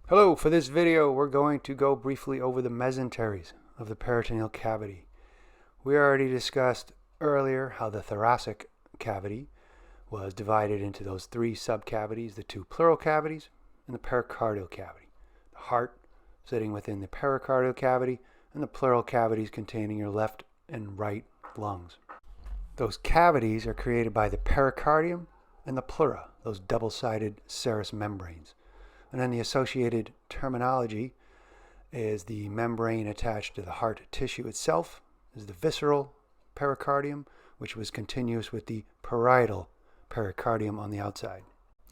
Hello, for this video we're going to go briefly over the mesenteries of the peritoneal cavity. We already discussed earlier how the thoracic cavity was divided into those three subcavities, the two pleural cavities and the pericardial cavity. The heart sitting within the pericardial cavity and the pleural cavities containing your left and right lungs. Those cavities are created by the pericardium and the pleura, those double-sided serous membranes. And then the associated terminology is the membrane attached to the heart tissue itself is the visceral pericardium, which was continuous with the parietal pericardium on the outside.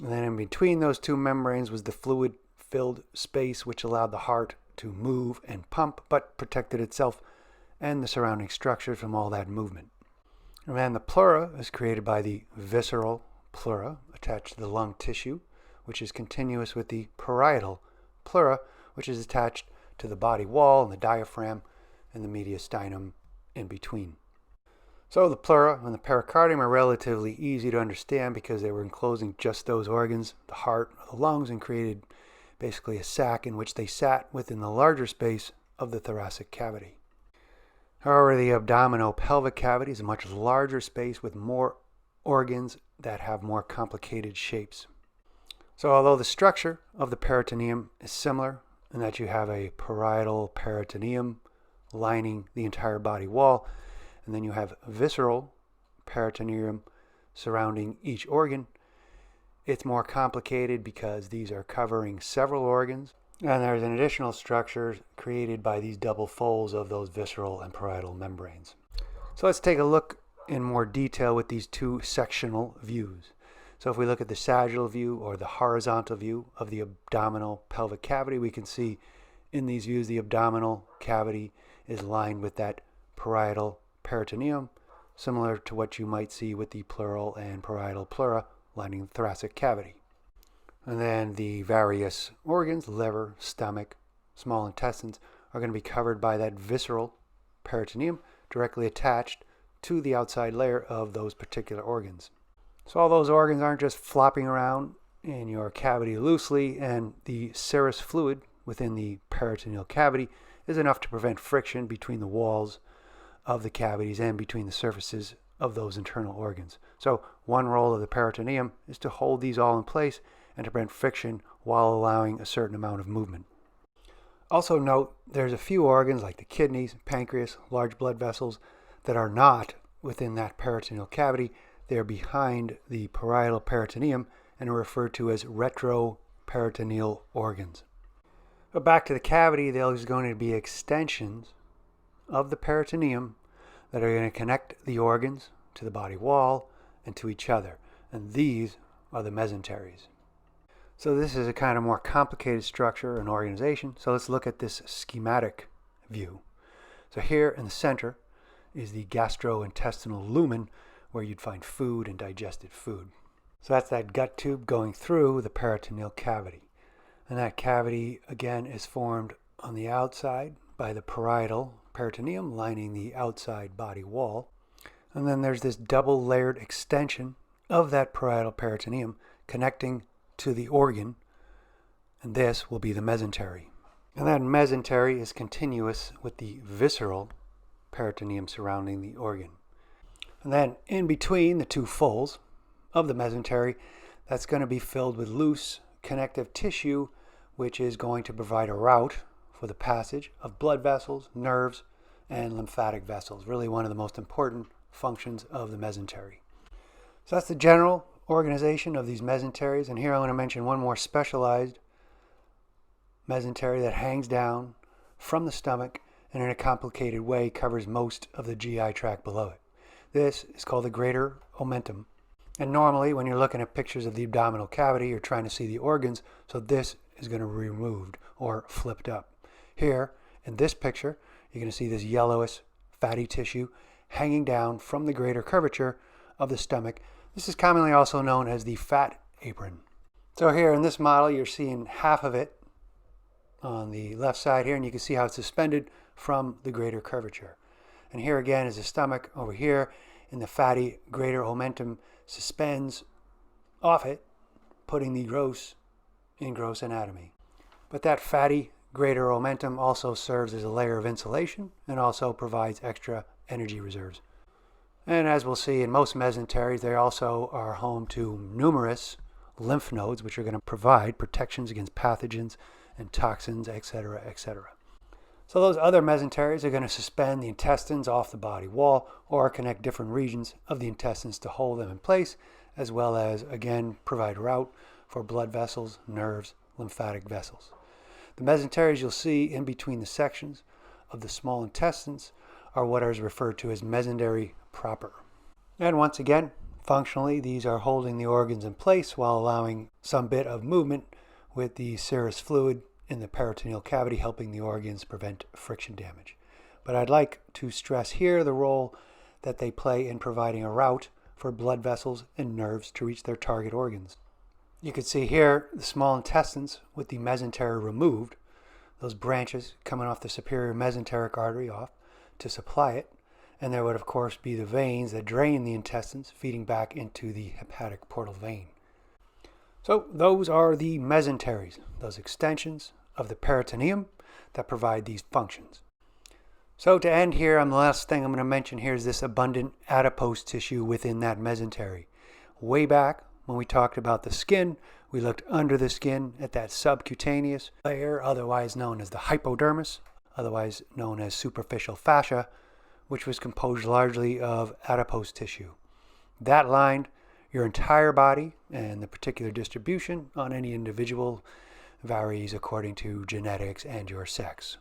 And then in between those two membranes was the fluid-filled space which allowed the heart to move and pump, but protected itself and the surrounding structures from all that movement. And then the pleura is created by the visceral pleura attached to the lung tissue, which is continuous with the parietal pleura, which is attached to the body wall and the diaphragm and the mediastinum in between. So the pleura and the pericardium are relatively easy to understand because they were enclosing just those organs, the heart or the lungs, and created basically a sac in which they sat within the larger space of the thoracic cavity. However, the abdominopelvic cavity is a much larger space with more organs that have more complicated shapes. So although the structure of the peritoneum is similar in that you have a parietal peritoneum lining the entire body wall, and then you have visceral peritoneum surrounding each organ, it's more complicated because these are covering several organs, and there's an additional structure created by these double folds of those visceral and parietal membranes. So let's take a look in more detail with these two sectional views. So if we look at the sagittal view or the horizontal view of the abdominal pelvic cavity, we can see in these views the abdominal cavity is lined with that parietal peritoneum, similar to what you might see with the pleural and parietal pleura lining the thoracic cavity. And then the various organs, liver, stomach, small intestines, are going to be covered by that visceral peritoneum directly attached to the outside layer of those particular organs. So all those organs aren't just flopping around in your cavity loosely, and the serous fluid within the peritoneal cavity is enough to prevent friction between the walls of the cavities and between the surfaces of those internal organs. So one role of the peritoneum is to hold these all in place and to prevent friction while allowing a certain amount of movement. Also note there's a few organs like the kidneys, pancreas, large blood vessels that are not within that peritoneal cavity. They are behind the parietal peritoneum and are referred to as retroperitoneal organs. But back to the cavity, there's going to be extensions of the peritoneum that are going to connect the organs to the body wall and to each other. And these are the mesenteries. So this is a kind of more complicated structure and organization. So let's look at this schematic view. So here in the center is the gastrointestinal lumen, where you'd find food and digested food. So that's that gut tube going through the peritoneal cavity. And that cavity, again, is formed on the outside by the parietal peritoneum lining the outside body wall. And then there's this double-layered extension of that parietal peritoneum connecting to the organ, and this will be the mesentery. And that mesentery is continuous with the visceral peritoneum surrounding the organ. And then in between the two folds of the mesentery, that's going to be filled with loose connective tissue, which is going to provide a route for the passage of blood vessels, nerves, and lymphatic vessels. Really one of the most important functions of the mesentery. So that's the general organization of these mesenteries. And here I'm going to mention one more specialized mesentery that hangs down from the stomach and in a complicated way covers most of the GI tract below it. This is called the greater omentum. And normally when you're looking at pictures of the abdominal cavity, you're trying to see the organs, so this is going to be removed or flipped up. Here, in this picture, you're going to see this yellowish fatty tissue hanging down from the greater curvature of the stomach. This is commonly also known as the fat apron. So here in this model, you're seeing half of it on the left side here, and you can see how it's suspended from the greater curvature. And here again is the stomach over here, and the fatty greater omentum suspends off it, putting the gross in gross anatomy. But that fatty greater omentum also serves as a layer of insulation and also provides extra energy reserves. And as we'll see in most mesenteries, they also are home to numerous lymph nodes, which are going to provide protections against pathogens and toxins, etc., etc. So those other mesenteries are going to suspend the intestines off the body wall or connect different regions of the intestines to hold them in place, as well as, again, provide route for blood vessels, nerves, lymphatic vessels. The mesenteries you'll see in between the sections of the small intestines are what is referred to as mesentery proper. And once again, functionally, these are holding the organs in place while allowing some bit of movement with the serous fluid in the peritoneal cavity, helping the organs prevent friction damage. But I'd like to stress here the role that they play in providing a route for blood vessels and nerves to reach their target organs. You can see here the small intestines with the mesentery removed, those branches coming off the superior mesenteric artery off to supply it. And there would, of course, be the veins that drain the intestines, feeding back into the hepatic portal vein. So those are the mesenteries, those extensions of the peritoneum that provide these functions. So to end here, the last thing I'm going to mention here is this abundant adipose tissue within that mesentery. Way back when we talked about the skin, we looked under the skin at that subcutaneous layer, otherwise known as the hypodermis, otherwise known as superficial fascia, which was composed largely of adipose tissue. That lined your entire body, and the particular distribution on any individual varies according to genetics and your sex.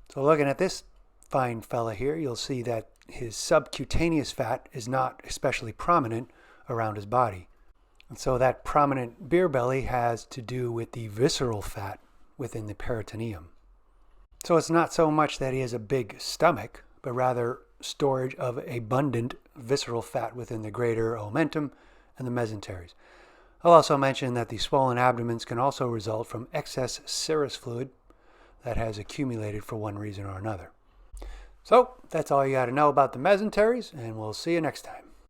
So looking at this fine fella here, you'll see that his subcutaneous fat is not especially prominent around his body. And so that prominent beer belly has to do with the visceral fat within the peritoneum. So it's not so much that he has a big stomach, but rather storage of abundant visceral fat within the greater omentum and the mesenteries. I'll also mention that the swollen abdomens can also result from excess serous fluid that has accumulated for one reason or another. So that's all you got to know about the mesenteries, and we'll see you next time.